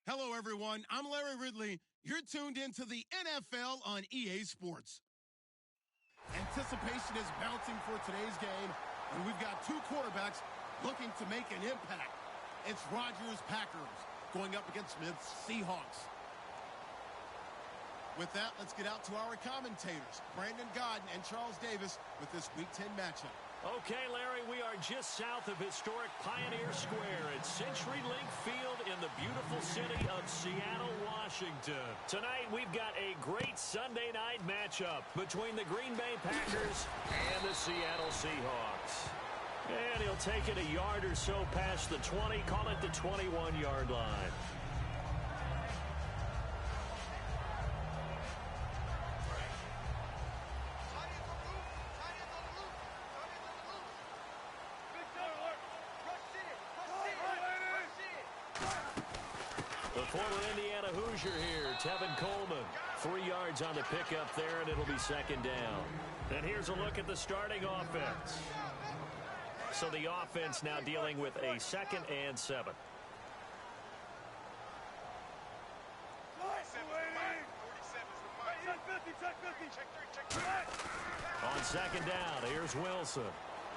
Hello, everyone. I'm Larry Ridley. You're tuned into the NFL on EA Sports. Anticipation is mounting for today's game, and we've got two quarterbacks looking to make an impact. It's Rodgers Packers going up against Smith's Seahawks. With that, let's get out to our commentators, Brandon Godden and Charles Davis, with this Week 10 matchup. Okay, Larry, we are just south of historic Pioneer Square at CenturyLink Field in the beautiful city of Seattle, Washington. Tonight, we've got a great Sunday night matchup between the Green Bay Packers and the Seattle Seahawks. And he'll take it a yard or so past the 20, call it the 21-yard line. The former Indiana Hoosier here, Tevin Coleman. 3 yards on the pickup there, and it'll be second down. And here's a look at the starting offense. So the offense now dealing with a 2nd and 7. On 2nd down, here's Wilson.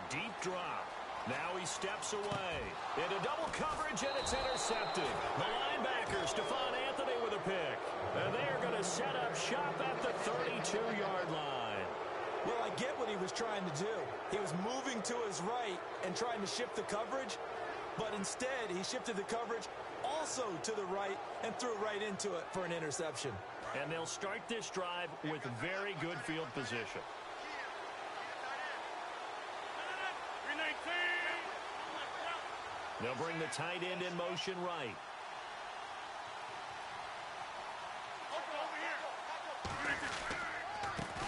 Deep drop. Now he steps away into double coverage, and it's intercepted. The linebacker, Stephon Anthony, with a pick. And they are going to set up shop at the 32-yard line. Well, I get what he was trying to do. He was moving to his right and trying to shift the coverage, but instead he shifted the coverage also to the right and threw right into it for an interception. And they'll start this drive with very good field position. They'll bring the tight end in motion right.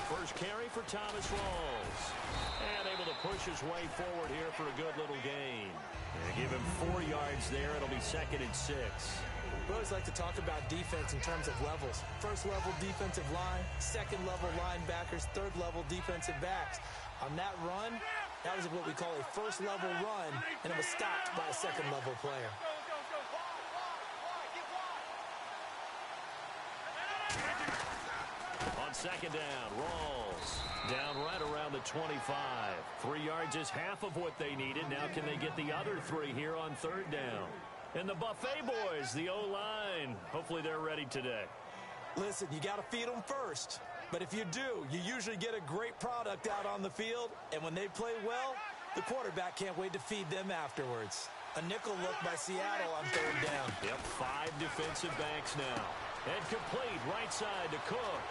First carry for Thomas Rawls. And able to push his way forward here for a good little gain. And give him 4 yards there. It'll be 2nd and 6. We always like to talk about defense in terms of levels. First level defensive line, second level linebackers, third level defensive backs. On that run, that was what we call a first level run, and it was stopped by a second level player. On 2nd down, Rawls down right around the 25. 3 yards is half of what they needed. Now can they get the other 3 here on 3rd down? And the Buffet boys, the O-line, hopefully they're ready today. Listen, you got to feed them first. But if you do, you usually get a great product out on the field. And when they play well, the quarterback can't wait to feed them afterwards. A nickel look by Seattle on 3rd down. Yep, 5 defensive backs now. And complete right side to Cook.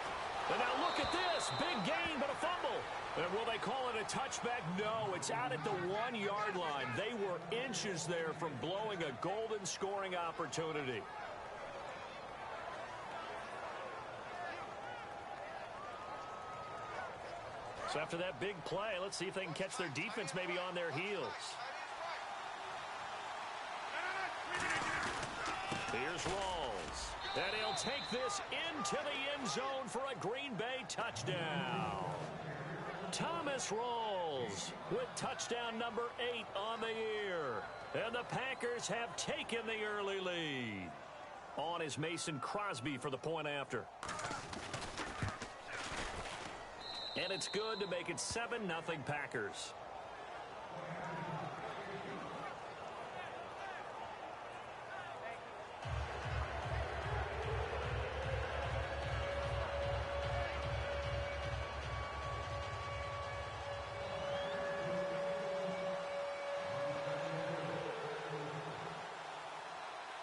And now look at this. Big gain, but a fumble. And will they call it a touchback? No, it's out at the 1-yard line. They were inches there from blowing a golden scoring opportunity. So after that big play, let's see if they can catch their defense maybe on their heels. Here's Rawls. And he'll take this into the end zone for a Green Bay touchdown. Thomas Rawls with touchdown number 8 on the year. And the Packers have taken the early lead. On is Mason Crosby for the point after. And it's good to make it 7-0 Packers.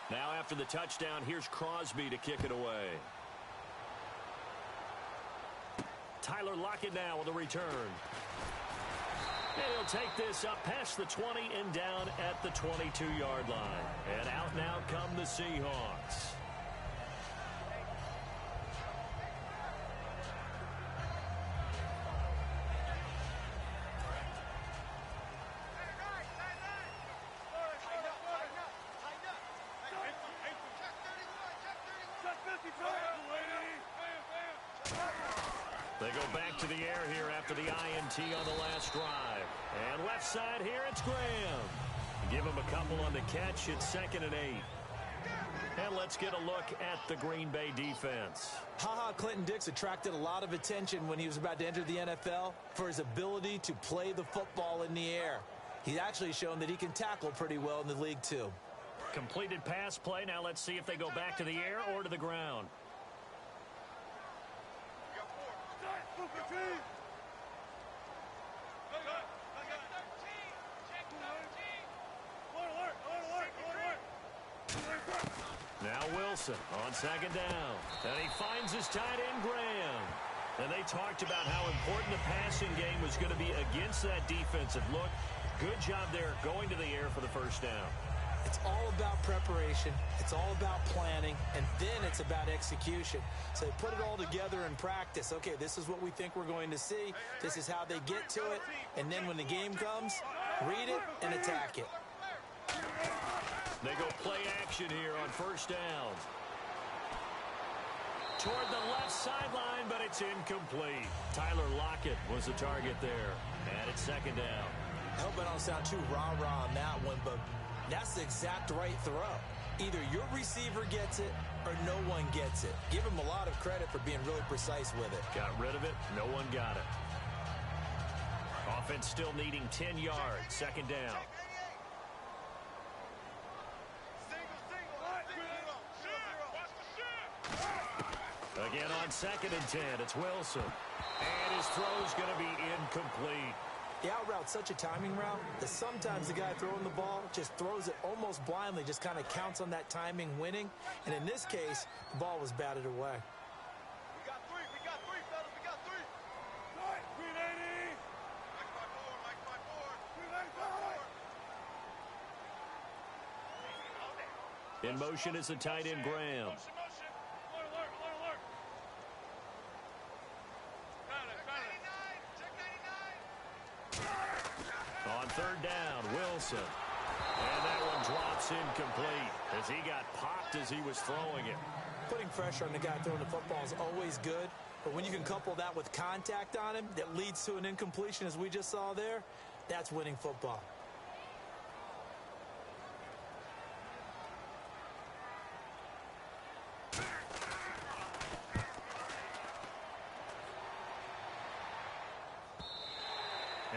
Now after the touchdown, here's Crosby to kick it away. Tyler Lockett now with a return. And he'll take this up past the 20 and down at the 22-yard line. And out now come the Seahawks. They go back to the air here after the INT on the last drive. And left side here, it's Graham. Give him a couple on the catch. It's 2nd and 8. And let's get a look at the Green Bay defense. Ha-Ha Clinton-Dix attracted a lot of attention when he was about to enter the NFL for his ability to play the football in the air. He's actually shown that he can tackle pretty well in the league, too. Completed pass play. Now let's see if they go back to the air or to the ground. Now Wilson on second down. And he finds his tight end, Graham. And they talked about how important the passing game was going to be against that defensive look. Good job there going to the air for the first down. It's all about preparation. It's all about planning. And then it's about execution. So they put it all together in practice. Okay, this is what we think we're going to see. This is how they get to it. And then when the game comes, read it and attack it. They go play action here on first down. Toward the left sideline, but it's incomplete. Tyler Lockett was the target there. And it's second down. I hope I don't sound too rah-rah on that one, but that's the exact right throw. Either your receiver gets it or no one gets it. Give him a lot of credit for being really precise with it. Got rid of it. No one got it. Offense still needing 10 yards. Second down. Again on second and 10, it's Wilson. And his throw's going to be incomplete. The out route's such a timing route that sometimes the guy throwing the ball just throws it almost blindly, just kind of counts on that timing winning. And in this case, the ball was batted away. We got three, fellas, we got three. Green 80. Mike 5-4. In motion is the tight end, Graham. On third down, Wilson. And that one drops incomplete as he got popped as he was throwing it. Putting pressure on the guy throwing the football is always good, but when you can couple that with contact on him that leads to an incompletion as we just saw there, that's winning football.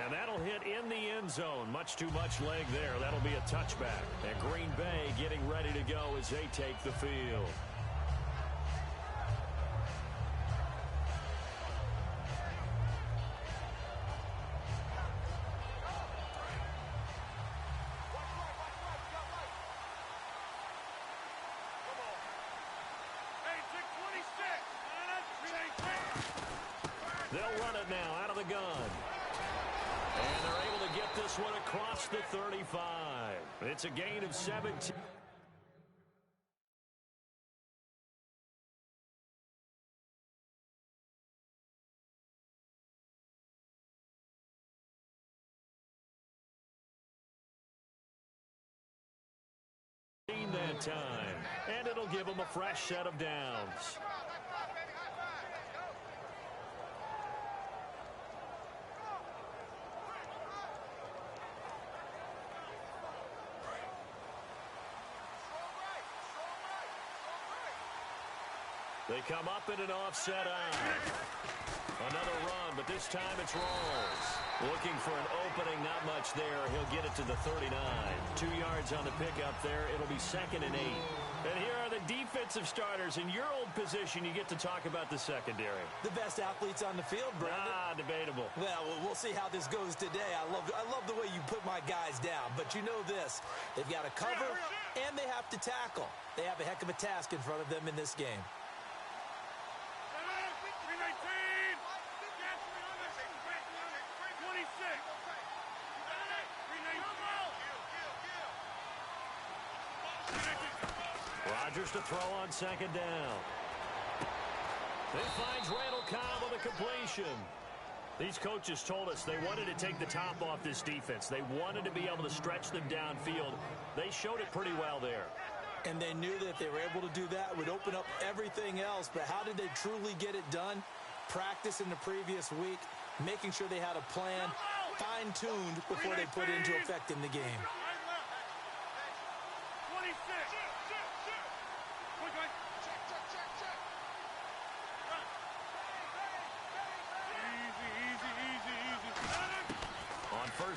And that'll hit in the end zone. Much too much leg there. That'll be a touchback. And Green Bay getting ready to go as they take the field. They'll run it now out of the gun. And they're able to get this one across the 35. It's a gain of 17. That time. And it'll give them a fresh set of downs. They come up in an offset eye. Another run, but this time it's Rawls. Looking for an opening, not much there. He'll get it to the 39. 2 yards on the pickup there. It'll be second and 8. And here are the defensive starters. In your old position, you get to talk about the secondary. The best athletes on the field, Brandon. Debatable. Well, we'll see how this goes today. I love the way you put my guys down. But you know this. They've got to cover, and they have to tackle. They have a heck of a task in front of them in this game. Rodgers to throw on second down. He finds Randall Cobb with a completion. These coaches told us they wanted to take the top off this defense. They wanted to be able to stretch them downfield. They showed it pretty well there. And they knew that if they were able to do that, it would open up everything else. But how did they truly get it done? Practice in the previous week, making sure they had a plan, fine-tuned before they put it into effect in the game.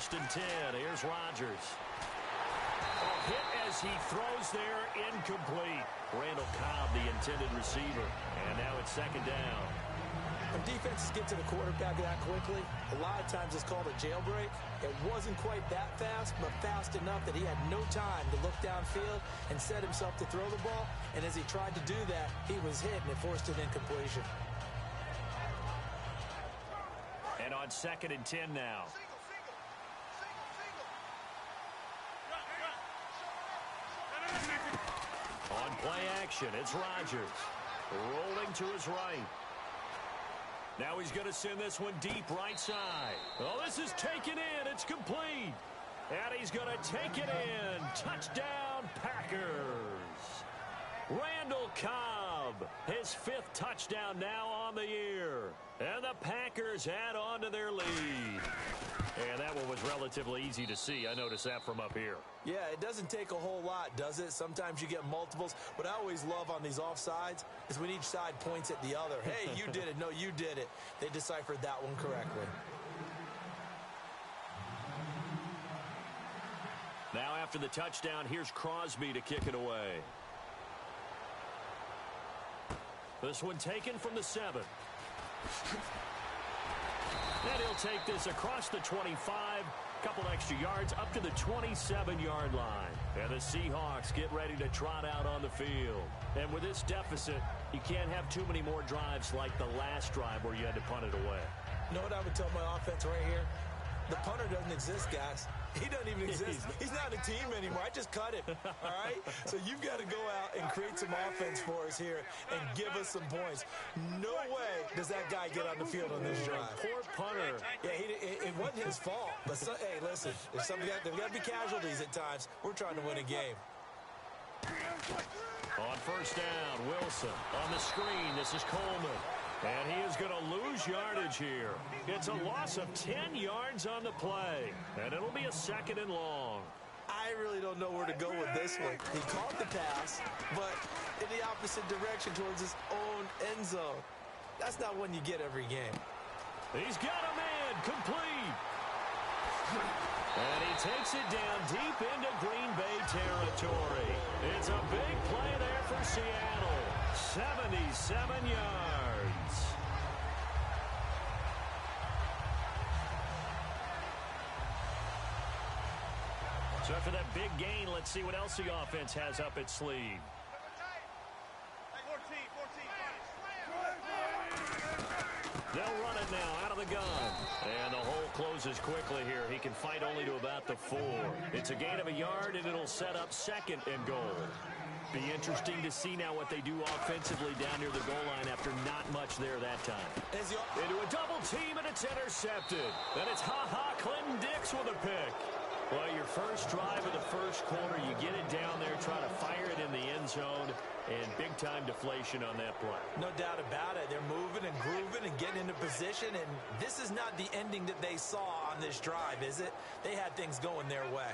1st and 10. Here's Rodgers. Hit as he throws there, incomplete. Randall Cobb, the intended receiver. And now it's 2nd down. When defenses get to the quarterback that quickly, a lot of times it's called a jailbreak. It wasn't quite that fast, but fast enough that he had no time to look downfield and set himself to throw the ball. And as he tried to do that, he was hit, and it forced an incompletion. And on 2nd and 10 now. On play action, it's Rodgers. Rolling to his right. Now he's going to send this one deep right side. Oh, this is taken in. It's complete. And he's going to take it in. Touchdown, Packers. Randall Cobb, his 5th touchdown now on the year. And the Packers add on to their lead. And that one was relatively easy to see. I noticed that from up here. Yeah, it doesn't take a whole lot, does it? Sometimes you get multiples. What I always love on these offsides is when each side points at the other. Hey, you did it. No, you did it. They deciphered that one correctly. Now after the touchdown, here's Crosby to kick it away. This one taken from the 7. And he'll take this across the 25, couple extra yards up to the 27-yard line. And the Seahawks get ready to trot out on the field. And with this deficit, you can't have too many more drives like the last drive where you had to punt it away. You know what I would tell my offense right here? The punter doesn't exist, guys. He doesn't even exist. He's not a team anymore. I just cut him, all right? So you've got to go out and create some offense for us here and give us some points. No way does that guy get on the field on this drive. Poor punter. Yeah, it wasn't his fault. But, hey, listen, there's got to be casualties at times. We're trying to win a game. On 1st down, Wilson. On the screen, this is Coleman. And he is going to lose yardage here. It's a loss of 10 yards on the play. And it'll be a 2nd and long. I really don't know where to go with this one. He caught the pass, but in the opposite direction towards his own end zone. That's not one you get every game. He's got a man complete. And he takes it down deep into Green Bay territory. It's a big play there for Seattle. 77 yards. So after that big gain, let's see what else the offense has up its sleeve. They'll run it now out of the gun. And the hole closes quickly here. He can fight only to about the 4. It's a gain of a yard, and it'll set up 2nd and goal. Be interesting to see now what they do offensively down near the goal line after not much there that time. Into a double team, and it's intercepted. Then it's Clinton Dix with a pick. Well, your first drive of the first quarter, you get it down there, try to fire it in the end zone, and big-time deflation on that play. No doubt about it. They're moving and grooving and getting into position, and this is not the ending that they saw on this drive, is it? They had things going their way.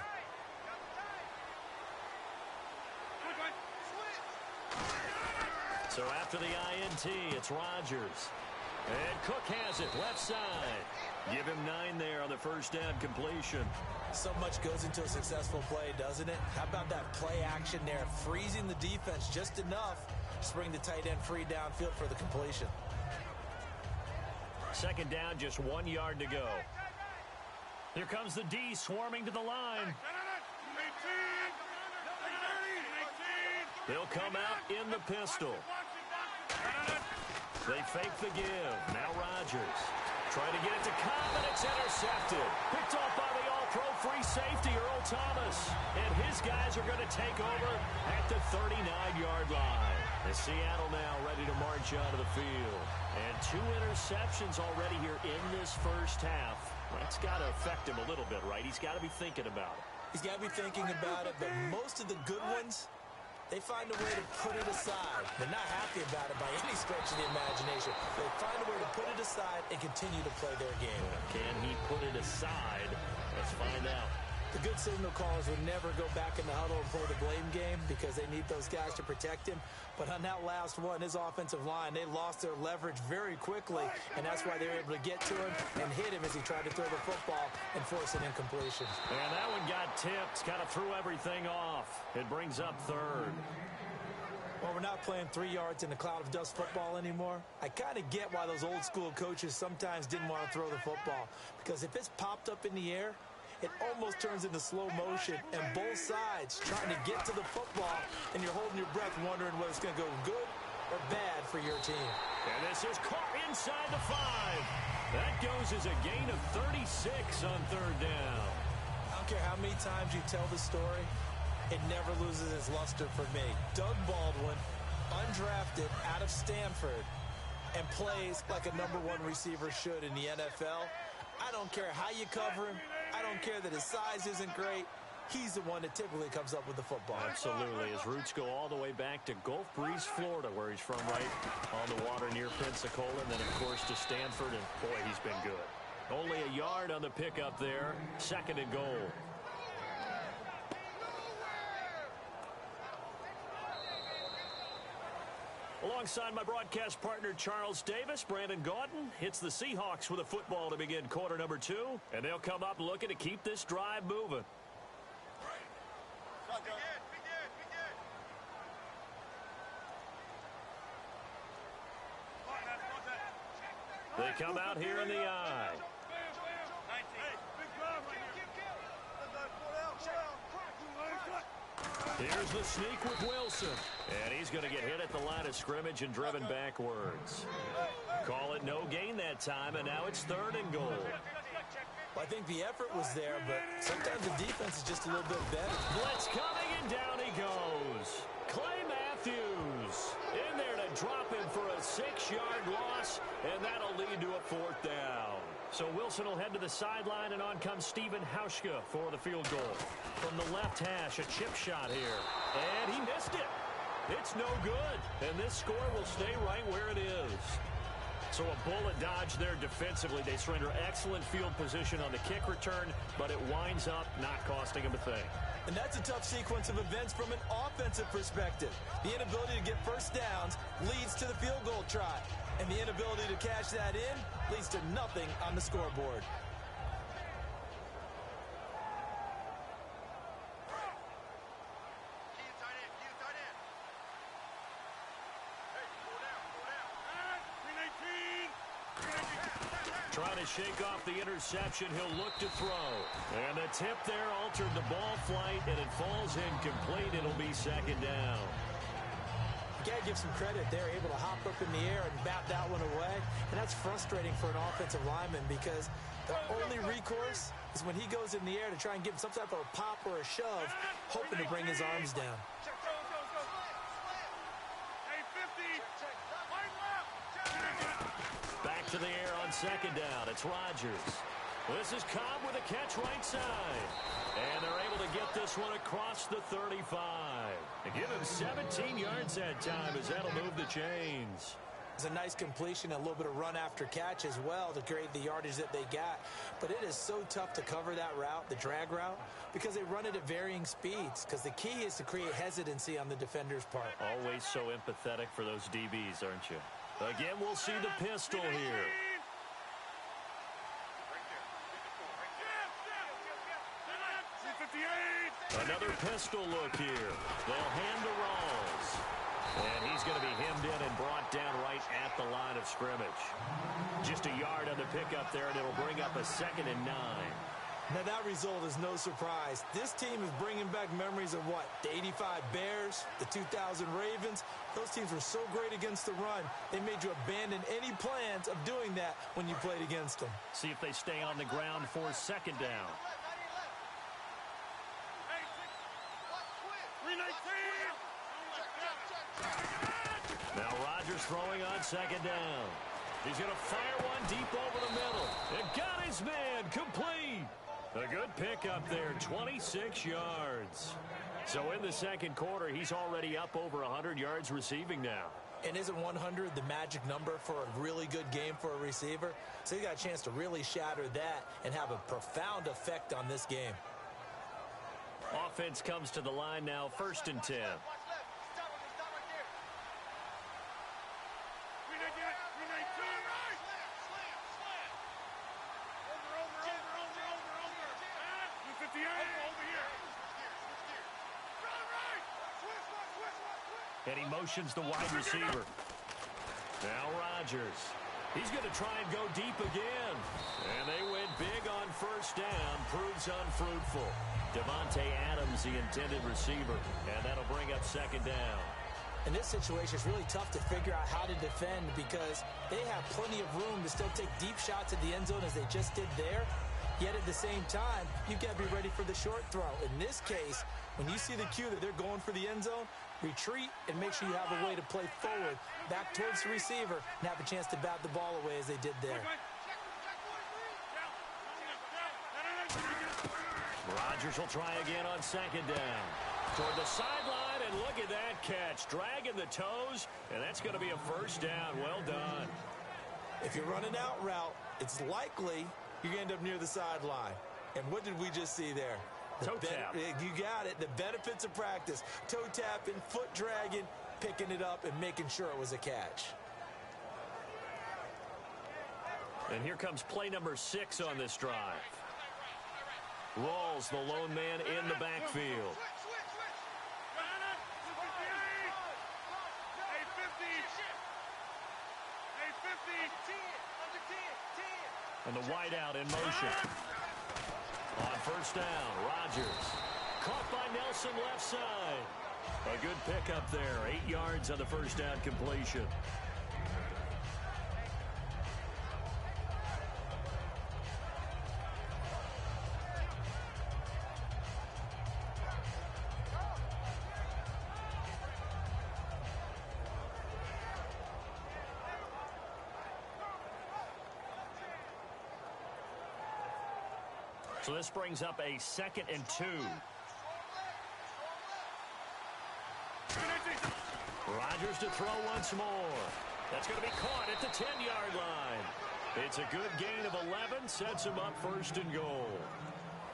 So after the INT, it's Rodgers. And Cook has it, left side. Give him 9 there on the 1st down completion. So much goes into a successful play, doesn't it? How about that play action there, freezing the defense just enough to bring the tight end free downfield for the completion. 2nd down, just 1 yard to go. Here comes the D swarming to the line. They'll come out in the pistol. They fake the give. Now Rodgers. Trying to get it to Cobb, and it's intercepted. Picked off by the all-pro free safety, Earl Thomas. And his guys are going to take over at the 39-yard line. And Seattle now ready to march out of the field. And 2 interceptions already here in this first half. That's got to affect him a little bit, right? He's got to be thinking about it. He's got to be thinking about it, but most of the good ones, they find a way to put it aside. They're not happy about it by any stretch of the imagination. They find a way to put it aside and continue to play their game. Can he put it aside? Let's find out. The good signal callers would never go back in the huddle and play the blame game because they need those guys to protect him. But on that last one, his offensive line, they lost their leverage very quickly, and that's why they were able to get to him and hit him as he tried to throw the football and force an incompletion. And that one got tipped, kind of threw everything off. It brings up third. Well, we're not playing 3 yards in a cloud of dust football anymore. I kind of get why those old school coaches sometimes didn't want to throw the football, because if it's popped up in the air, it almost turns into slow motion, and both sides trying to get to the football, and you're holding your breath wondering whether it's going to go good or bad for your team. And this is caught inside the 5. That goes as a gain of 36 on third down. I don't care how many times you tell the story, it never loses its luster for me. Doug Baldwin, undrafted out of Stanford, and plays like a #1 receiver should in the NFL. I don't care how you cover him. I don't care that his size isn't great. He's the one that typically comes up with the football. Absolutely. His roots go all the way back to Gulf Breeze, Florida, where he's from, right on the water near Pensacola. And then, of course, to Stanford. And, boy, he's been good. Only a yard on the pickup there. 2nd and goal. Alongside my broadcast partner, Charles Davis, Brandon Gaudin hits the Seahawks with a football to begin quarter number 2. And they'll come up looking to keep this drive moving. They come out here in the eye. Here's the sneak with Wilson. And he's going to get hit at the line of scrimmage and driven backwards. Call it no gain that time, and now it's 3rd and goal. Well, I think the effort was there, but sometimes the defense is just a little bit better. Blitz coming, and down he goes. Clay Matthews in there to drop him for a 6-yard loss, and that'll lead to a 4th down. So Wilson will head to the sideline, and on comes Stephen Hauschka for the field goal. From the left hash, a chip shot here. And he missed it. It's no good. And this score will stay right where it is. So a bullet dodge there defensively. They surrender excellent field position on the kick return, but it winds up not costing them a thing. And that's a tough sequence of events from an offensive perspective. The inability to get first downs leads to the field goal try. And the inability to cash that in leads to nothing on the scoreboard. Trying to shake off the interception, he'll look to throw. And the tip there altered the ball flight, and it falls incomplete. It'll be 2nd down. You got to give some credit. They're able to hop up in the air and bat that one away. And that's frustrating for an offensive lineman because the only recourse is when he goes in the air to try and give some type of a pop or a shove, hoping to bring his arms down. Back to the air on 2nd down. It's Rodgers. This is Cobb with a catch right side. And they're able to get this one across the 35. And give him 17 yards that time as that'll move the chains. It's a nice completion, a little bit of run after catch as well to create the yardage that they got. But it is so tough to cover that route, the drag route, because they run it at varying speeds. Because the key is to create hesitancy on the defender's part. Always so empathetic for those DBs, aren't you? Again, we'll see the pistol here. Another pistol look here. They'll hand to Rawls. And he's going to be hemmed in and brought down right at the line of scrimmage. Just a yard on the pickup there, and it'll bring up a 2nd and 9. Now, that result is no surprise. This team is bringing back memories of what? The 85 Bears, the 2000 Ravens. Those teams were so great against the run, they made you abandon any plans of doing that when you played against them. See if they stay on the ground for 2nd down. Now Rodgers throwing on 2nd down. He's going to fire one deep over the middle. It got his man complete. A good pickup there, 26 yards. So in the 2nd quarter, he's already up over 100 yards receiving now. And isn't 100 the magic number for a really good game for a receiver? So he got a chance to really shatter that and have a profound effect on this game. Offense comes to the line now, 1st and 10. Watch left. Stop right there. Renee two. Slam. Over. 258. Over here. Switch. And he motions the wide receiver. Now Rodgers. He's going to try and go deep again. And they went big on 1st down. Proves unfruitful. Devontae Adams, the intended receiver. And that'll bring up 2nd down. In this situation, it's really tough to figure out how to defend because they have plenty of room to still take deep shots at the end zone as they just did there. Yet at the same time, you've got to be ready for the short throw. In this case, when you see the cue that they're going for the end zone, retreat and make sure you have a way to play forward, back towards the receiver, and have a chance to bat the ball away as they did there. Rodgers will try again on 2nd down. Toward the sideline, and look at that catch. Dragging the toes, and that's going to be a 1st down. Well done. If you're running out route, it's likely you're going to end up near the sideline. And what did we just see there? Toe tap. You got it. The benefits of practice. Toe tapping, foot dragging, picking it up, and making sure it was a catch. And here comes play number 6 on this drive. Rawls, the lone man in the backfield. And the wideout in motion. On 1st down, Rodgers. Caught by Nelson left side. A good pickup there. 8 yards on the 1st down completion. So this brings up a 2nd and 2. Rodgers to throw once more. That's going to be caught at the 10-yard line. It's a good gain of 11. Sets him up 1st and goal.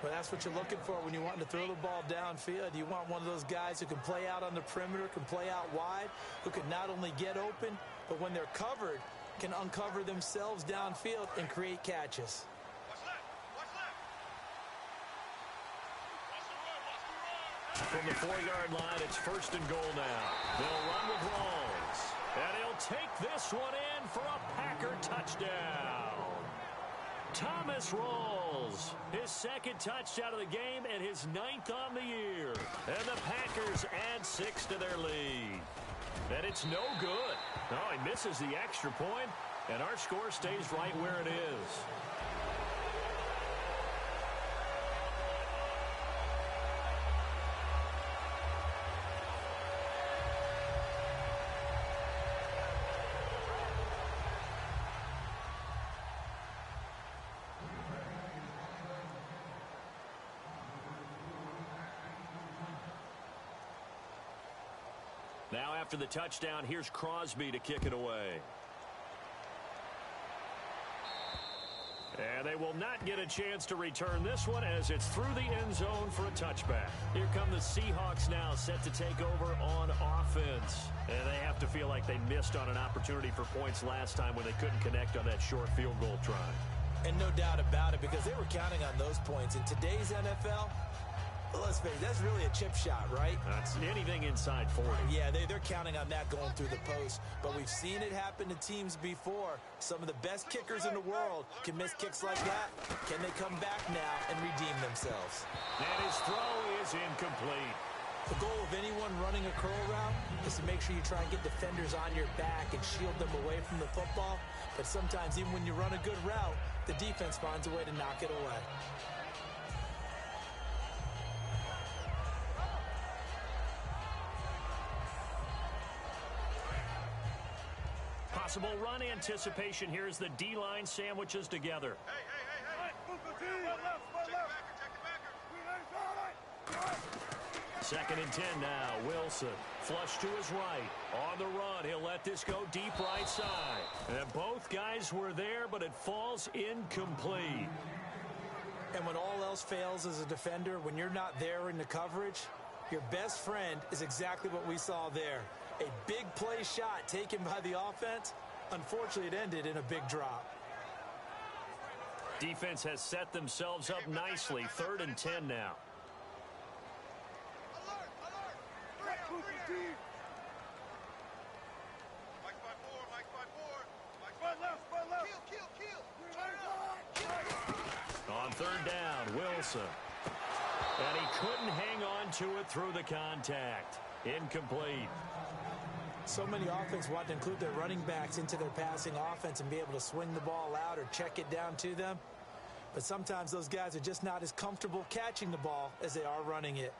Well, that's what you're looking for when you want to throw the ball downfield. You want one of those guys who can play out on the perimeter, can play out wide, who can not only get open, but when they're covered, can uncover themselves downfield and create catches. From the 4-yard line, it's 1st and goal now. They'll run with Rawls. And he'll take this one in for a Packer touchdown. Thomas Rawls, his 2nd touchdown of the game and his 9th on the year. And the Packers add 6 to their lead. And it's no good. No, he misses the extra point, and our score stays right where it is. Now after the touchdown, here's Crosby to kick it away. And they will not get a chance to return this one as it's through the end zone for a touchback. Here come the Seahawks now set to take over on offense. And they have to feel like they missed on an opportunity for points last time when they couldn't connect on that short field goal try. And no doubt about it, because they were counting on those points. In today's NFL, let's face it, that's really a chip shot, right? That's anything inside 40. Yeah, they're counting on that going through the post. But we've seen it happen to teams before. Some of the best kickers in the world can miss kicks like that. Can they come back now and redeem themselves? And his throw is incomplete. The goal of anyone running a curl route is to make sure you try and get defenders on your back and shield them away from the football. But sometimes even when you run a good route, the defense finds a way to knock it away. Possible run anticipation here as the D-line sandwiches together. Second and 10 now. Wilson flush to his right. On the run, he'll let this go deep right side. And both guys were there, but it falls incomplete. And when all else fails as a defender, when you're not there in the coverage, your best friend is exactly what we saw there. A big play shot taken by the offense. Unfortunately, it ended in a big drop. Defense has set themselves up nicely. 3rd and 10 now. On 3rd down, Wilson. And he couldn't hang on to it through the contact. Incomplete. So many offense want to include their running backs into their passing offense and be able to swing the ball out or check it down to them. But sometimes those guys are just not as comfortable catching the ball as they are running it.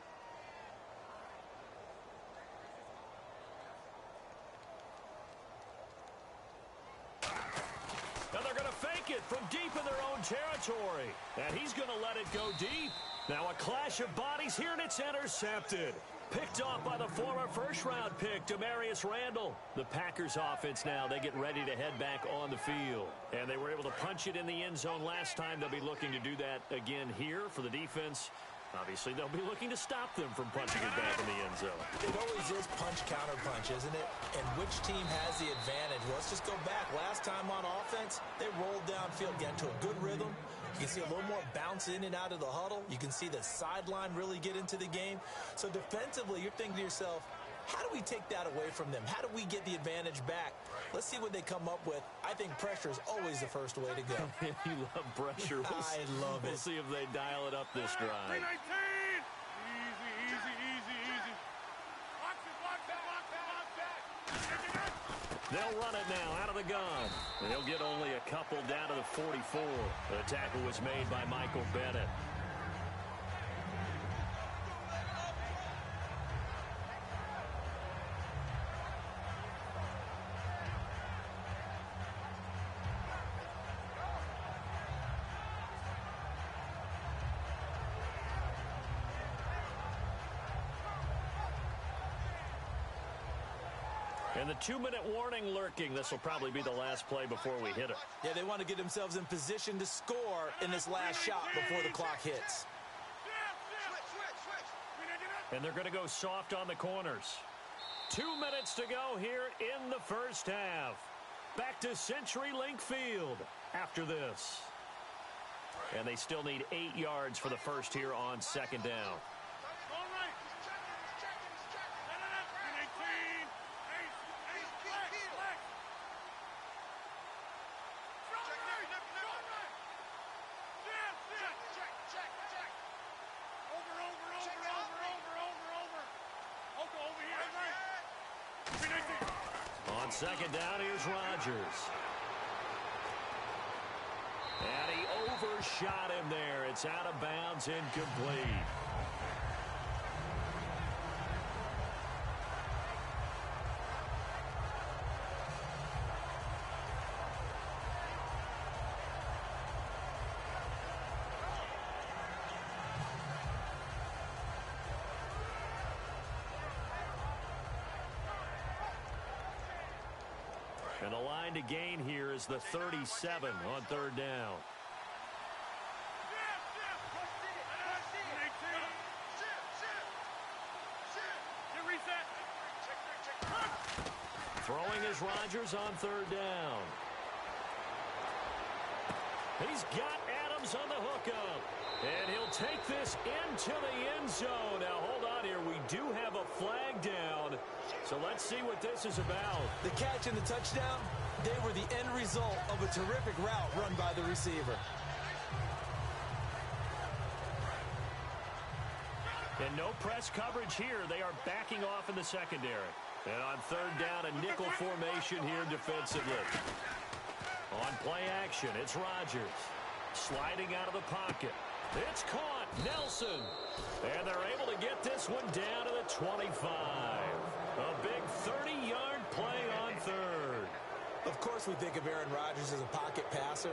Now they're going to fake it from deep in their own territory. And he's going to let it go deep. Now a clash of bodies here, and it's intercepted. Picked off by the former first-round pick, Demarius Randall. The Packers offense now, they get ready to head back on the field. And they were able to punch it in the end zone last time. They'll be looking to do that again here for the defense. Obviously, they'll be looking to stop them from punching it back in the end zone. It always is punch-counter-punch, isn't it? And which team has the advantage? Well, let's just go back. Last time on offense, they rolled downfield, get into a good rhythm. You can see a little more bounce in and out of the huddle. You can see the sideline really get into the game. So defensively, you're thinking to yourself, how do we take that away from them? How do we get the advantage back? Let's see what they come up with. I think pressure is always the first way to go. You love pressure. I love it. We'll see if they dial it up this drive. 319! Easy, easy, easy, easy. Watch it, watch it, watch it, watch it. They'll run it now out of the gun. And he'll get only a couple down to the 44. The tackle was made by Michael Bennett. And the 2-minute warning lurking. This will probably be the last play before we hit it. Yeah, they want to get themselves in position to score in this last shot before the clock hits. And they're going to go soft on the corners. 2 minutes to go here in the first half. Back to CenturyLink Field after this. And they still need 8 yards for the first here on 2nd down. On 2nd down, here's Rodgers. And he overshot him there. It's out of bounds, incomplete. And the line to gain here is the 37 on 3rd down. Throwing is Rodgers on 3rd down. He's got Adams on the hookup. And he'll take this into the end zone. Now, hold on here. We do have a flag down. So let's see what this is about. The catch and the touchdown, they were the end result of a terrific route run by the receiver. And no press coverage here. They are backing off in the secondary. And on 3rd down, a nickel formation here defensively. On play action, it's Rodgers. Sliding out of the pocket. It's caught. Nelson. And they're able to get this one down to the 25. A big 30-yard play on 3rd. Of course we think of Aaron Rodgers as a pocket passer,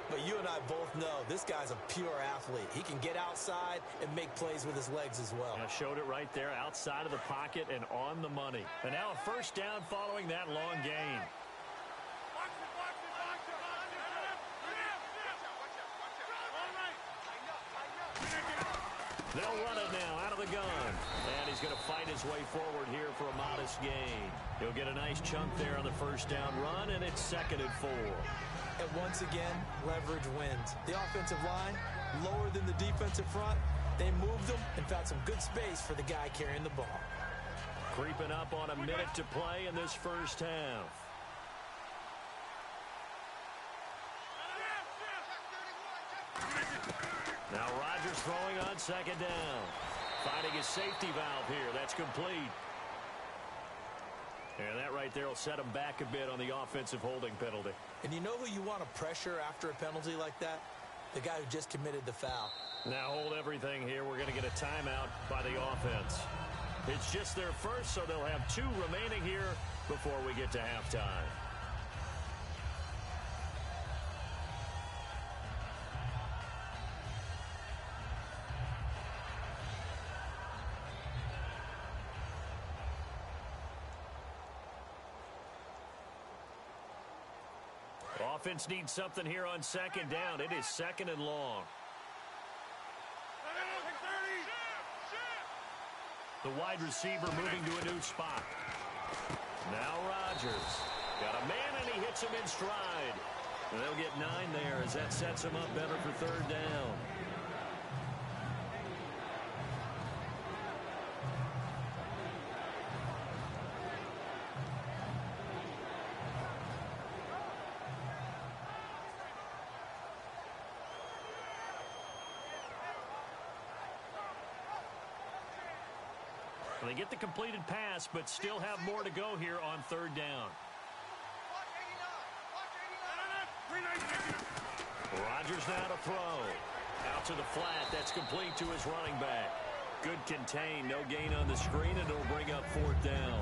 but you and I both know this guy's a pure athlete. He can get outside and make plays with his legs as well. I showed it right there outside of the pocket and on the money. And now a first down following that long gain. They'll run it now out of the gun. And he's going to fight his way forward here for a modest gain. He'll get a nice chunk there on the first down run, and it's 2nd and 4. And once again, leverage wins. The offensive line, lower than the defensive front. They moved them and found some good space for the guy carrying the ball. Creeping up on a minute to play in this first half. Now Rodgers throwing on 2nd down. Finding his safety valve here. That's complete. And that right there will set him back a bit on the offensive holding penalty. And you know who you want to pressure after a penalty like that? The guy who just committed the foul. Now hold everything here. We're going to get a timeout by the offense. It's just their first, so they'll have 2 remaining here before we get to halftime. Offense needs something here on 2nd down. It is 2nd and long. The wide receiver moving to a new spot. Now Rodgers. Got a man, and he hits him in stride. And they'll get 9 there as that sets him up better for 3rd down. They get the completed pass, but still have more to go here on 3rd down. Rodgers now to throw. Out to the flat. That's complete to his running back. Good contain. No gain on the screen, and it'll bring up 4th down.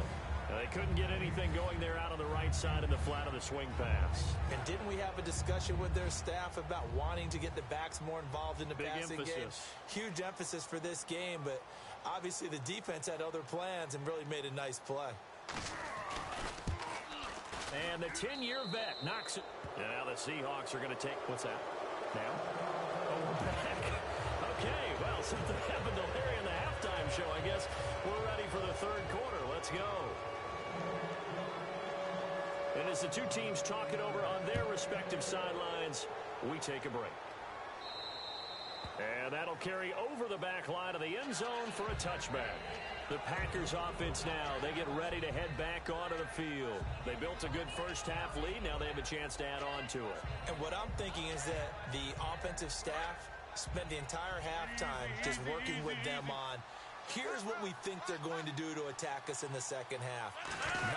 They couldn't get anything going there out on the right side of the flat of the swing pass. And didn't we have a discussion with their staff about wanting to get the backs more involved in the passing game? Huge emphasis for this game, but obviously the defense had other plans and really made a nice play. And the 10-year vet knocks it. And now the Seahawks are going to take, what's that? Now? Oh, we're back. Okay, well, something happened to Larry in the halftime show, I guess. We're ready for the 3rd quarter. Let's go. And as the 2 teams talk it over on their respective sidelines, we take a break. And that'll carry over the back line of the end zone for a touchback. The Packers offense now, they get ready to head back onto the field. They built a good first half lead. Now they have a chance to add on to it. And what I'm thinking is that the offensive staff spent the entire halftime just working with them on, here's what we think they're going to do to attack us in the second half.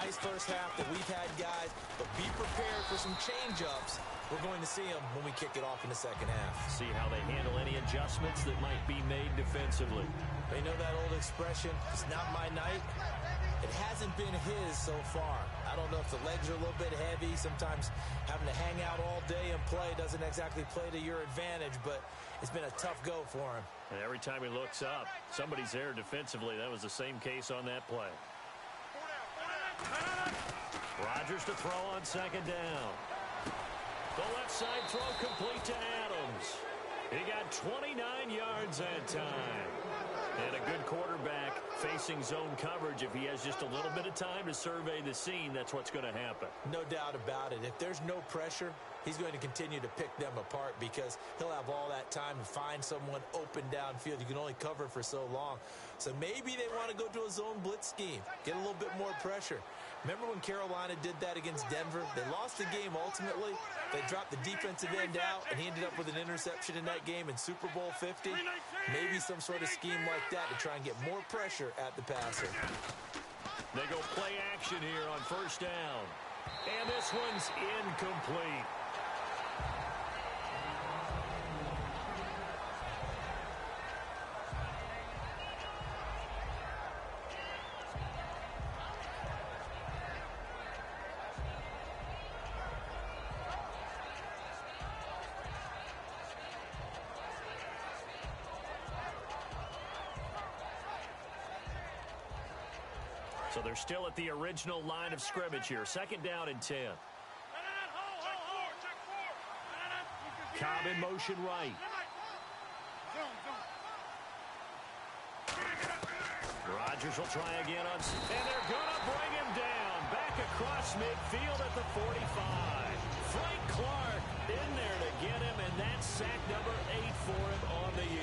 Nice first half that we've had, guys, but be prepared for some change-ups. We're going to see them when we kick it off in the second half. See how they handle any adjustments that might be made defensively. They know that old expression, it's not my night. It hasn't been his so far. I don't know if the legs are a little bit heavy. Sometimes having to hang out all day and play doesn't exactly play to your advantage, but it's been a tough go for him. And every time he looks up, somebody's there defensively. That was the same case on that play. Rodgers to throw on 2nd down. The left side throw complete to Adams. He got 29 yards that time. And a good quarterback facing zone coverage. If he has just a little bit of time to survey the scene, that's what's going to happen. No doubt about it. If there's no pressure, he's going to continue to pick them apart because he'll have all that time to find someone open downfield. You can only cover for so long. So maybe they want to go to a zone blitz scheme, get a little bit more pressure. Remember when Carolina did that against Denver? They lost the game ultimately. They dropped the defensive end out, and he ended up with an interception in that game in Super Bowl 50. Maybe some sort of scheme like that to try and get more pressure at the passer. They go play action here on 1st down. And this one's incomplete. So they're still at the original line of scrimmage here. 2nd down and 10. Cobb in motion right. Rodgers will try again on, and they're going to bring him down. Back across midfield at the 45. Frank Clark in there to get him, and that's sack number 8 for him on the year.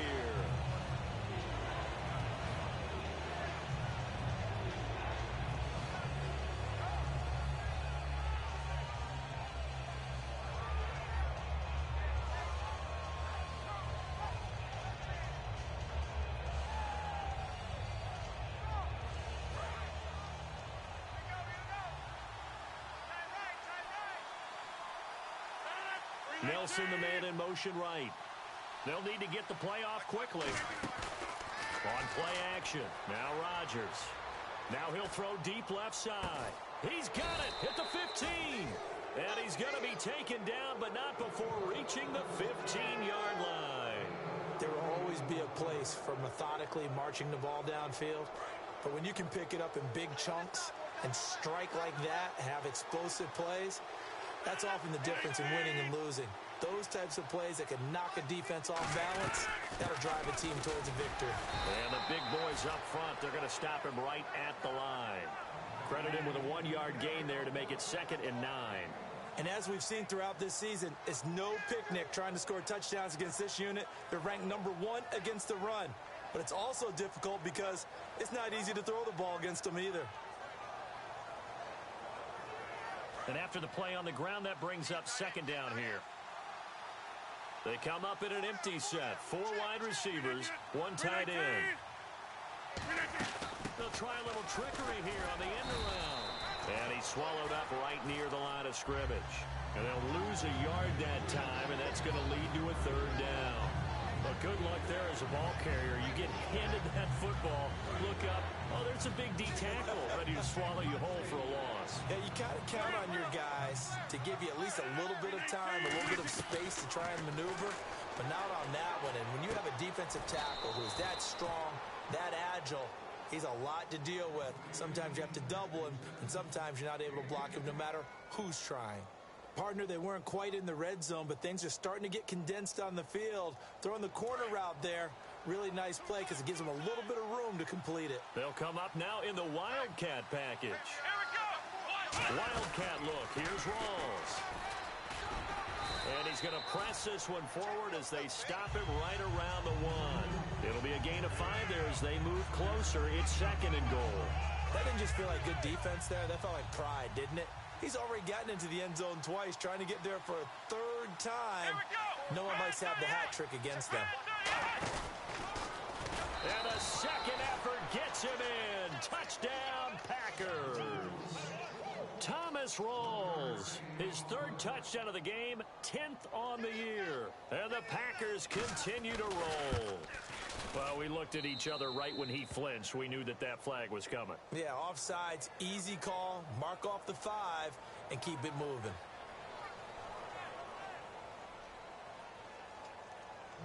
Nelson, the man in motion right. They'll need to get the play off quickly. On play action. Now Rodgers. Now he'll throw deep left side. He's got it at the 15. And he's going to be taken down, but not before reaching the 15-yard line. There will always be a place for methodically marching the ball downfield. But when you can pick it up in big chunks and strike like that, have explosive plays, that's often the difference in winning and losing. Those types of plays that can knock a defense off balance, that'll drive a team towards a victory. And the big boys up front, they're going to stop him right at the line. Credit him with a 1-yard gain there to make it 2nd and 9. And as we've seen throughout this season, it's no picnic trying to score touchdowns against this unit. They're ranked number 1 against the run. But it's also difficult because it's not easy to throw the ball against them either. And after the play on the ground, that brings up 2nd down here. They come up in an empty set. 4 wide receivers, 1 tight end. They'll try a little trickery here on the end around. And he's swallowed up right near the line of scrimmage. And they'll lose a yard that time, and that's going to lead to a 3rd down. But good luck there as a ball carrier. You get handed that football, look up, oh, there's a big D tackle ready to swallow you whole for a loss. Yeah, you kind of count on your guys to give you at least a little bit of time, a little bit of space to try and maneuver, but not on that one. And when you have a defensive tackle who's that strong, that agile, he's a lot to deal with. Sometimes you have to double him, and sometimes you're not able to block him no matter who's trying. Partner, they weren't quite in the red zone, but things are starting to get condensed on the field. Throwing the corner route there, really nice play because it gives them a little bit of room to complete it. They'll come up now in the Wildcat package. Here we go. Wildcat look. Here's Rawls. And he's going to press this one forward as they stop him right around the 1. It'll be a gain of 5 there as they move closer. It's 2nd and goal. That didn't just feel like good defense there. That felt like pride, didn't it? He's already gotten into the end zone twice, trying to get there for a 3rd time. No one likes to have the hat trick against them. And a 2nd effort gets him in. Touchdown, Packers. Thomas Rawls, his 3rd touchdown of the game, 10th on the year. And the Packers continue to roll. Well, we looked at each other right when he flinched. We knew that that flag was coming. Yeah, offsides, easy call, mark off the 5, and keep it moving.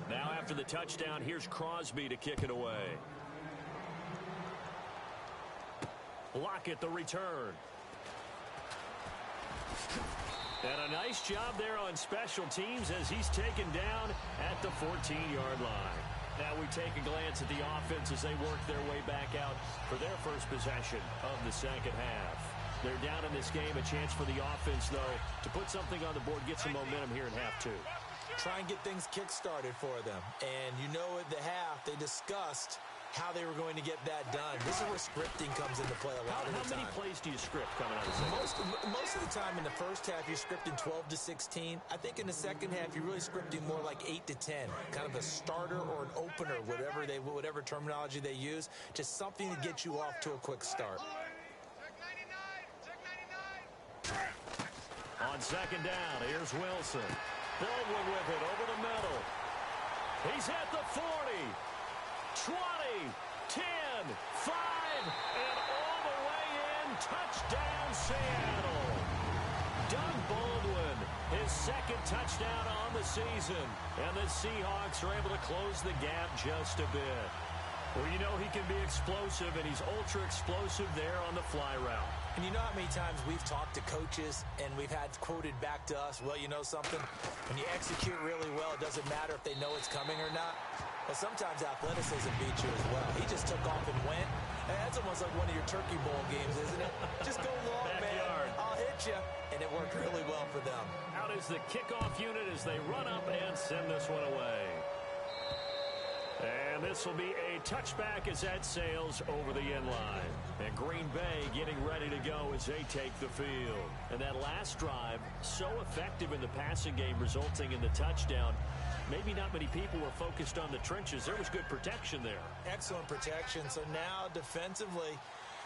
Now after the touchdown, here's Crosby to kick it away. Lockett the return. And a nice job there on special teams as he's taken down at the 14-yard line. Now we take a glance at the offense as they work their way back out for their first possession of the 2nd half. They're down in this game. A chance for the offense, though, to put something on the board, get some momentum here in half 2. Try and get things kick-started for them. And you know at the half, they discussed how they were going to get that done. This is where scripting comes into play a lot of the time. How many plays do you script coming out of the second? Most of the time in the first half, you're scripting 12 to 16. I think in the second half, you're really scripting more like 8 to 10. Kind of a starter or an opener, whatever terminology they use. Just something to get you off to a quick start. On 2nd down, here's Wilson. Baldwin with it over the middle. He's at the 40. 20, 10, 5, and all the way in. Touchdown, Seattle. Doug Baldwin, his 2nd touchdown on the season. And the Seahawks are able to close the gap just a bit. Well, you know he can be explosive, and he's ultra-explosive there on the fly route. And you know how many times we've talked to coaches and we've had quoted back to us, well, you know something? When you execute really well, it doesn't matter if they know it's coming or not. Well, sometimes athleticism beats you as well. He just took off and went. And that's almost like one of your Turkey Bowl games, isn't it? Just go long, man. I'll hit you. And it worked really well for them. Out is the kickoff unit as they run up and send this one away. And this will be a touchback as that sails over the end line. And Green Bay getting ready to go as they take the field. And that last drive, so effective in the passing game, resulting in the touchdown. Maybe not many people were focused on the trenches. There was good protection there. Excellent protection. So now defensively,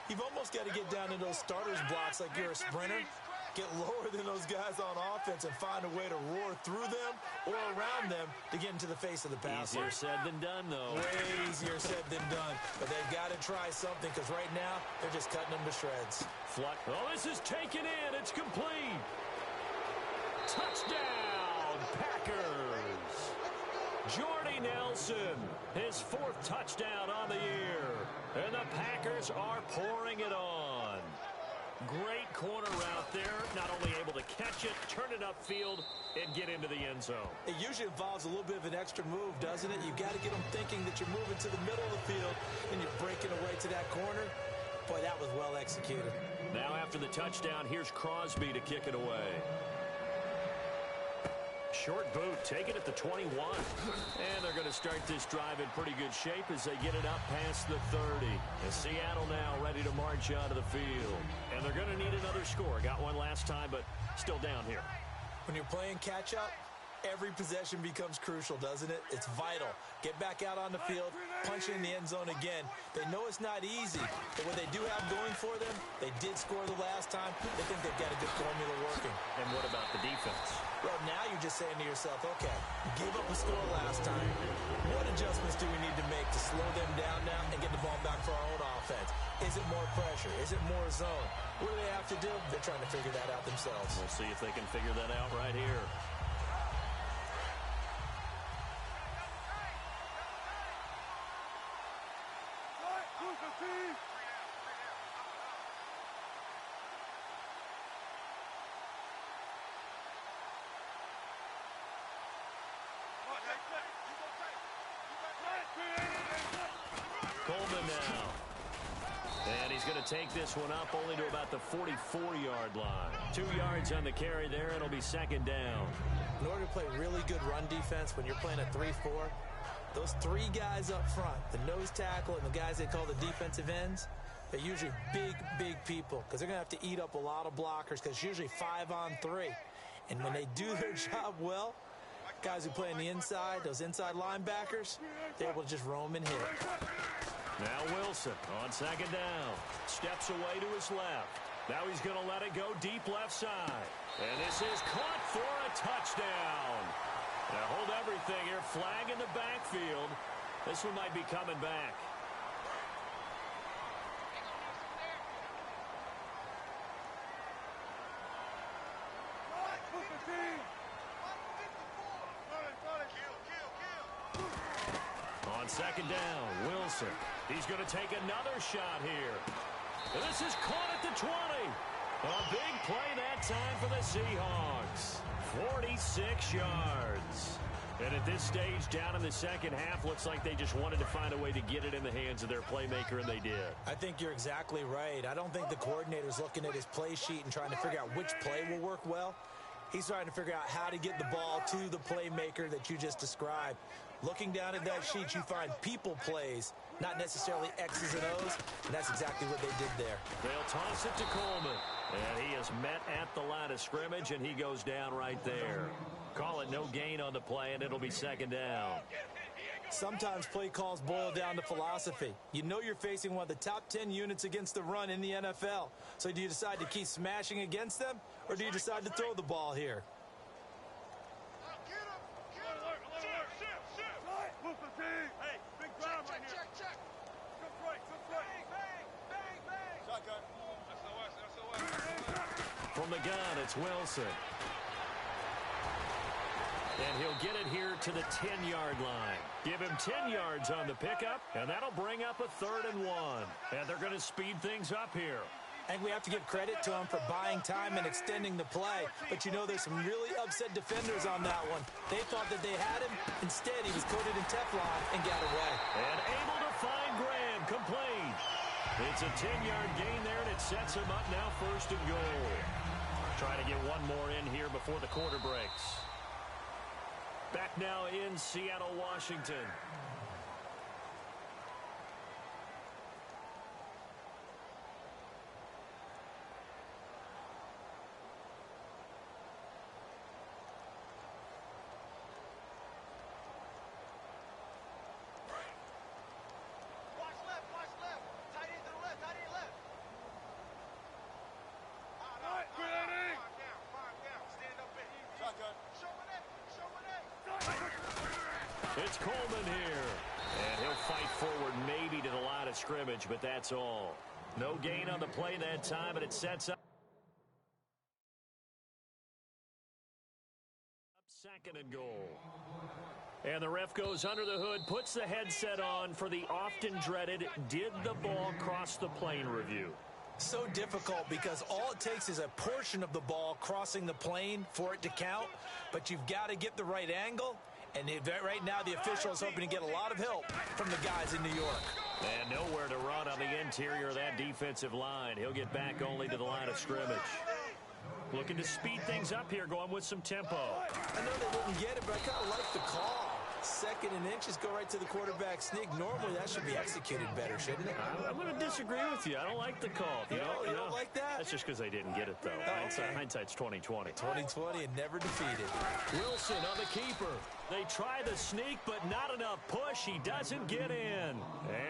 you've almost got to get down in those starters blocks like you're a sprinter. Get lower than those guys on offense and find a way to roar through them or around them to get into the face of the passer. Easier said than done, though. Way easier said than done. But they've got to try something because right now they're just cutting them to shreds. Fluck. Oh, this is taken in. It's complete. Touchdown, Packers. Jordy Nelson, his 4th touchdown on the year. And the Packers are pouring it on. Great corner route there. Not only able to catch it, turn it upfield, and get into the end zone. It usually involves a little bit of an extra move, doesn't it? You've got to get them thinking that you're moving to the middle of the field and you're breaking away to that corner. Boy, that was well executed. Now after the touchdown, here's Crosby to kick it away. Short boot, take it at the 21. And they're going to start this drive in pretty good shape as they get it up past the 30. And Seattle now ready to march out of the field. And they're going to need another score. Got one last time, but still down here. When you're playing catch-up, every possession becomes crucial, doesn't it? It's vital. Get back out on the field, punch in the end zone again. They know it's not easy, but what they do have going for them, they did score the last time. They think they've got a good formula working. And what about the defense? Well, now you're just saying to yourself, okay, you gave up a score last time. What adjustments do we need to make to slow them down now and get the ball back for our own offense? Is it more pressure? Is it more zone? What do they have to do? They're trying to figure that out themselves. We'll see if they can figure that out right here. Coleman now. And he's going to take this one up only to about the 44-yard line. 2 yards on the carry there. It'll be second down. In order to play really good run defense when you're playing a 3-4, those 3 guys up front, the nose tackle and the guys they call the defensive ends, they're usually big people because they're going to have to eat up a lot of blockers because it's usually 5 on 3. And when they do their job well, guys who play on the inside, those inside linebackers, they're able to just roam and hit. Now Wilson on second down. Steps away to his left. Now he's going to let it go deep left side. And this is caught for a touchdown. Now hold everything here. Flag in the backfield. This one might be coming back. On second down, Wilson. He's going to take another shot here. And this is caught at the 20. A big play that time for the Seahawks. 46 yards. And at this stage, down in the second half, looks like they just wanted to find a way to get it in the hands of their playmaker, and they did. I think you're exactly right. I don't think the coordinator's looking at his play sheet and trying to figure out which play will work well. He's trying to figure out how to get the ball to the playmaker that you just described. Looking down at that sheet, you find people plays, not necessarily X's and O's, and that's exactly what they did there. They'll toss it to Coleman, and he is met at the line of scrimmage, and he goes down right there. Call it no gain on the play, and it'll be second down. Sometimes play calls boil down to philosophy. You know you're facing one of the top 10 units against the run in the NFL. So do you decide to keep smashing against them, or do you decide to throw the ball here? From the gun, it's Wilson. And he'll get it here to the 10-yard line. Give him 10 yards on the pickup, and that'll bring up a 3rd and 1. And they're going to speed things up here. I think we have to give credit to him for buying time and extending the play. But, you know, there's some really upset defenders on that one. They thought that they had him. Instead, he was coated in Teflon and got away. And able to find Graham, complete. It's a 10-yard gain there, and it sets him up now 1st and goal. Try to get one more in here before the quarter breaks. Back now in Seattle, Washington. It's Coleman here. And he'll fight forward maybe to the line of scrimmage, but that's all. No gain on the play that time, and it sets up 2nd and goal. And the ref goes under the hood, puts the headset on for the often dreaded did the ball cross the plane review. So difficult because all it takes is a portion of the ball crossing the plane for it to count, but you've got to get the right angle. And right now, the official is hoping to get a lot of help from the guys in New York. And nowhere to run on the interior of that defensive line. He'll get back only to the line of scrimmage. Looking to speed things up here, going with some tempo. I know they didn't get it, but I kind of like the call. 2nd and inches, go right to the quarterback sneak. Normally, that should be executed better, shouldn't it? I'm going to disagree with you. I don't like the call. You don't like that? That's just because they didn't get it, though. Hindsight's 20/20. 20/20 and never defeated. Wilson on the keeper. They try the sneak, but not enough push. He doesn't get in.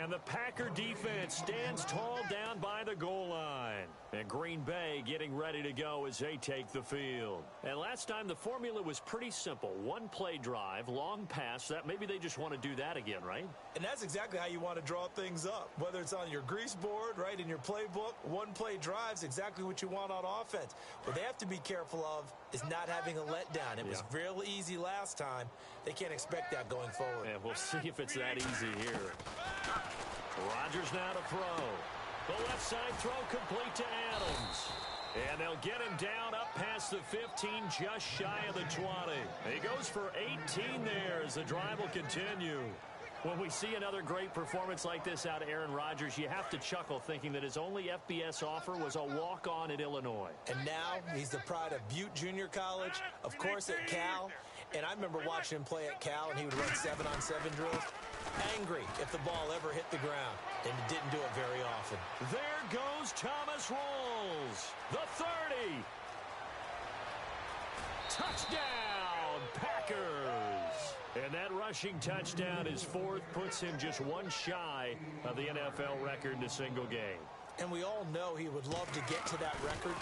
And the Packer defense stands tall down by the goal line. And Green Bay getting ready to go as they take the field. And last time, the formula was pretty simple. One play drive, long pass. That maybe they just want to do that again, right? And that's exactly how you want to draw things up. Whether it's on your grease board, right, in your playbook, one play drive's exactly what you want on offense. What they have to be careful of is not having a letdown. It was real easy last time. They can't expect that going forward. And we'll see if it's that easy here. Rodgers now to throw. The left side throw complete to Adams. And they'll get him down up past the 15, just shy of the 20. He goes for 18 there as the drive will continue. When we see another great performance like this out of Aaron Rodgers, you have to chuckle thinking that his only FBS offer was a walk-on at Illinois. And now he's the pride of Butte Junior College, of course at Cal. And I remember watching him play at Cal, and he would run 7-on-7 drills. Angry if the ball ever hit the ground, and he didn't do it very often. There goes Thomas Rolls. The 30. Touchdown, Packers. And that rushing touchdown is 4th, puts him just one shy of the NFL record in a single game. And we all know he would love to get to that record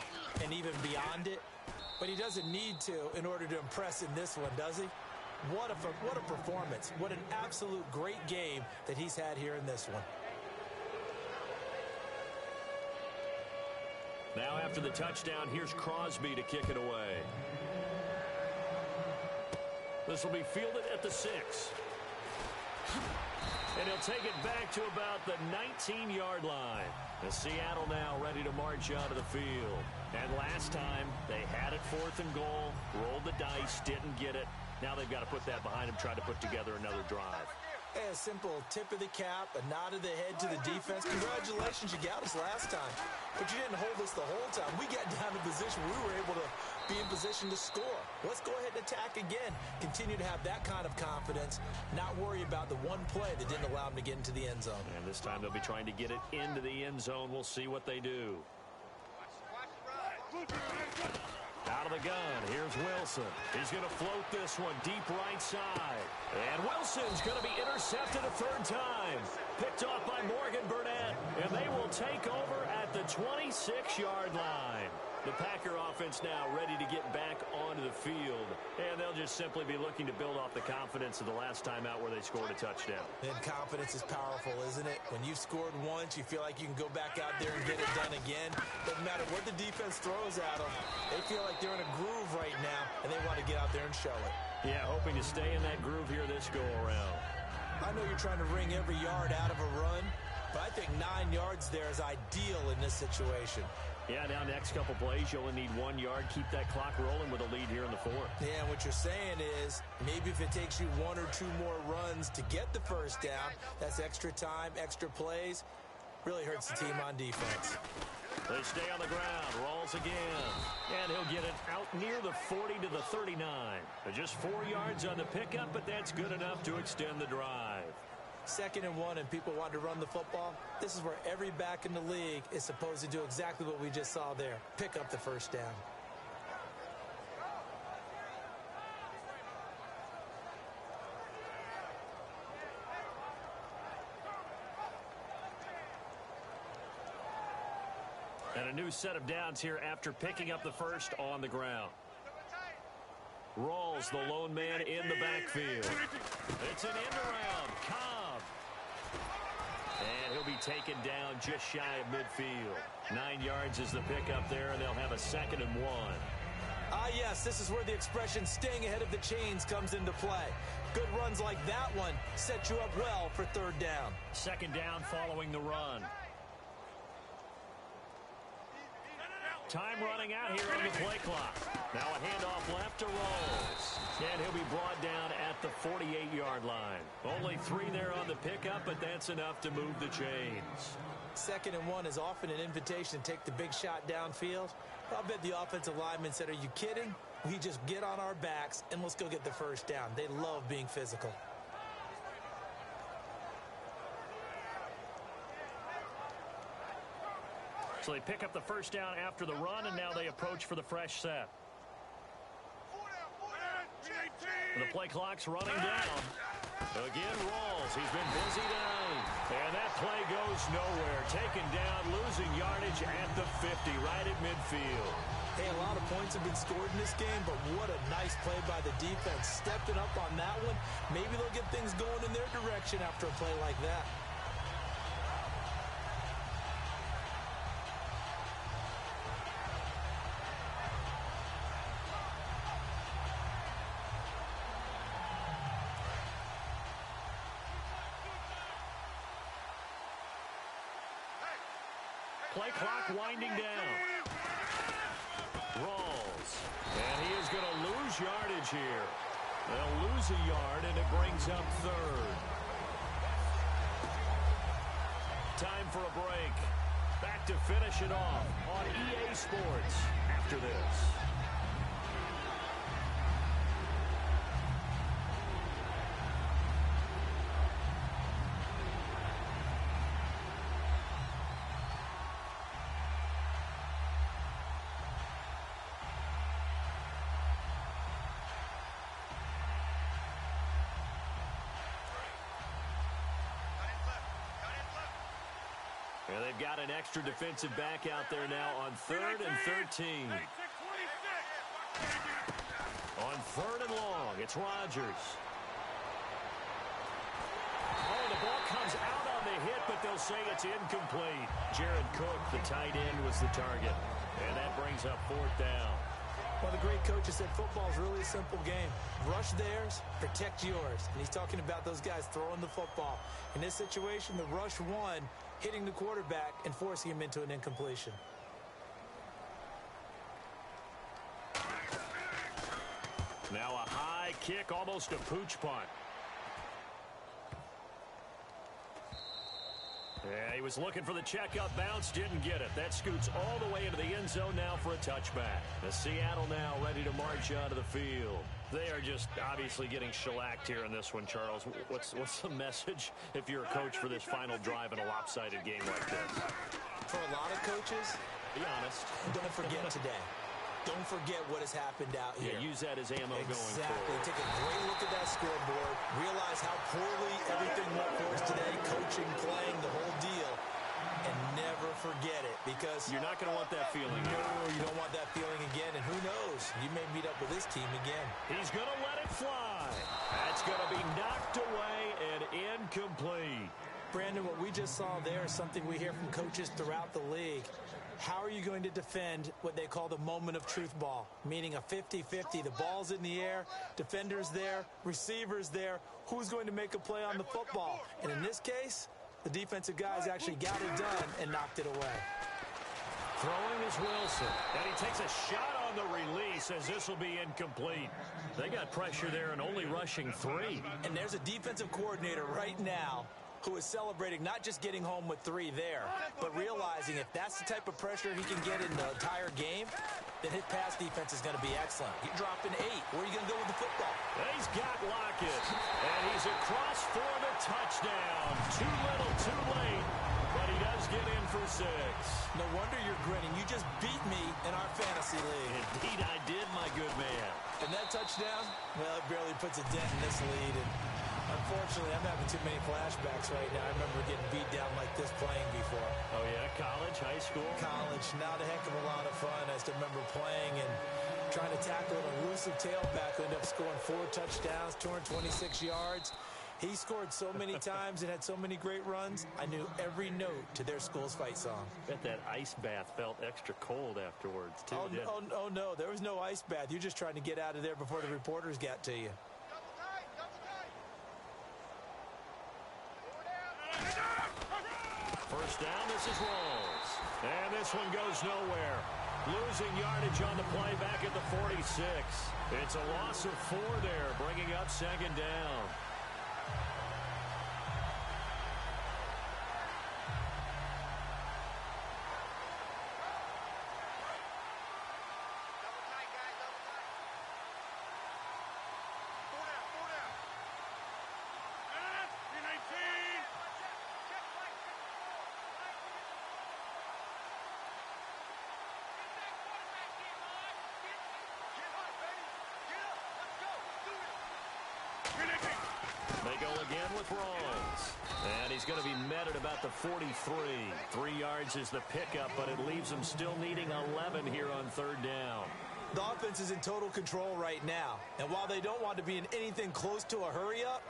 and even beyond it. But he doesn't need to in order to impress in this one, does he? What a performance. What an absolute great game that he's had here in this one. Now after the touchdown, here's Crosby to kick it away. This will be fielded at the 6. And he'll take it back to about the 19-yard line. And Seattle now ready to march out of the field. And last time, they had it 4th and goal, rolled the dice, didn't get it. Now they've got to put that behind them, try to put together another drive. A simple tip of the cap, a nod of the head to the defense. Congratulations, you got us last time. But you didn't hold us the whole time. We got down to position where we were able to be in position to score. Let's go ahead and attack again. Continue to have that kind of confidence, not worry about the one play that didn't allow them to get into the end zone. And this time they'll be trying to get it into the end zone. We'll see what they do. Out of the gun, here's Wilson. He's going to float this one deep right side. And Wilson's going to be intercepted a 3rd time. Picked off by Morgan Burnett. And they will take over at the 26-yard line. The Packer offense now ready to get back onto the field, and they'll just simply be looking to build off the confidence of the last time out where they scored a touchdown. And confidence is powerful, isn't it? When you've scored once, you feel like you can go back out there and get it done again. Doesn't matter what the defense throws at them. They feel like they're in a groove right now, and they want to get out there and show it. Yeah, hoping to stay in that groove here this go-around. I know you're trying to wring every yard out of a run, but I think 9 yards there is ideal in this situation. Yeah, now next couple plays, you only need 1 yard. Keep that clock rolling with a lead here in the fourth. Yeah, what you're saying is maybe if it takes you 1 or 2 more runs to get the first down, that's extra time, extra plays. Really hurts the team on defense. They stay on the ground. Rolls again. And he'll get it out near the 40 to the 39. Just 4 yards on the pickup, but that's good enough to extend the drive. 2nd and 1 and people want to run the football. This is where every back in the league is supposed to do exactly what we just saw there. Pick up the first down. And a new set of downs here after picking up the first on the ground. Rawls, the lone man in the backfield. It's an end around. Cobb. And he'll be taken down just shy of midfield. 9 yards is the pickup there, and they'll have a 2nd and 1. Yes, this is where the expression staying ahead of the chains comes into play. Good runs like that one set you up well for 3rd down. 2nd down following the run. Time running out here on the play clock. Now a handoff left to Rawls. And he'll be brought down at the 48-yard line. Only 3 there on the pickup, but that's enough to move the chains. 2nd and 1 is often an invitation to take the big shot downfield. I'll bet the offensive lineman said, are you kidding? We just get on our backs and let's go get the first down. They love being physical. So they pick up the first down after the run, and now they approach for the fresh set. The play clock's running down. Again, Rawls. He's been busy tonight. And that play goes nowhere. Taken down, losing yardage at the 50, right at midfield. Hey, a lot of points have been scored in this game, but what a nice play by the defense. Stepping up on that one. Maybe they'll get things going in their direction after a play like that. Play clock winding down. Rawls. And he is going to lose yardage here. They'll lose a yard, and it brings up 3rd. Time for a break. Back to finish it off on EA Sports after this. And they've got an extra defensive back out there now on 3rd and 13. On 3rd and long, it's Rodgers. Oh, the ball comes out on the hit, but they'll say it's incomplete. Jared Cook, the tight end, was the target. And that brings up 4th down. Well, the great coach has said football is really a simple game. Rush theirs, protect yours. And he's talking about those guys throwing the football. In this situation, the rush won, hitting the quarterback and forcing him into an incompletion. Now a high kick, almost a pooch punt. Yeah, he was looking for the checkup bounce, didn't get it. That scoots all the way into the end zone now for a touchback. The Seattle now ready to march onto the field. They are just obviously getting shellacked here in this one, Charles. What's the message if you're a coach for this final drive in a lopsided game like this? For a lot of coaches, be honest. Don't forget today. Don't forget what has happened out here. Yeah, use that as ammo going forward. Exactly. Take a great look at that scoreboard. Realize how poorly everything went for us today. Coaching, playing, the whole deal. And never forget it, because you're not going to want that feeling. No, you don't want that Brandon, what we just saw there is something we hear from coaches throughout the league. How are you going to defend what they call the moment of truth ball, meaning a 50-50? The ball's in the air, defender's there, receiver's there. Who's going to make a play on the football? And in this case, the defensive guys actually got it done and knocked it away. Throwing is Wilson, and he takes a shot on the release as this will be incomplete. They got pressure there and only rushing 3. And there's a defensive coordinator right now who is celebrating not just getting home with 3 there, but realizing if that's the type of pressure he can get in the entire game, then his pass defense is going to be excellent. You're dropping 8. Where are you going to go with the football? He's got Lockett, and he's across for the touchdown. Too little, too late, but he does get in for 6. No wonder you're grinning. You just beat me in our fantasy league. Indeed I did, my good man. And that touchdown, well, it barely puts a dent in this lead. And unfortunately, I'm having too many flashbacks right now. I remember getting beat down like this playing before. Oh, yeah? College, high school? College. Not a heck of a lot of fun. I just remember playing and trying to tackle an elusive tailback who ended up scoring 4 touchdowns, 226 yards. He scored so many times and had so many great runs, I knew every note to their school's fight song. Bet that ice bath felt extra cold afterwards, too, didn't it? Oh, no. There was no ice bath. You're just trying to get out of there before the reporters got to you. First down, this is Rolls. And this one goes nowhere. Losing yardage on the play back at the 46. It's a loss of 4 there, bringing up 2nd down. They go again with Rolls. And he's going to be met at about the 43. 3 yards is the pickup, but it leaves him still needing 11 here on 3rd down. The offense is in total control right now. And while they don't want to be in anything close to a hurry-up,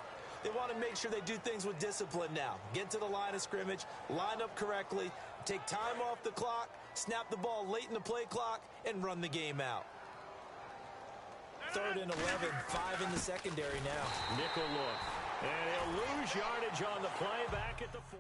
they want to make sure they do things with discipline now. Get to the line of scrimmage, line up correctly, take time off the clock, snap the ball late in the play clock, and run the game out. 3rd and 11, 5 in the secondary now. Nickel look. And he'll lose yardage on the play back at the 4.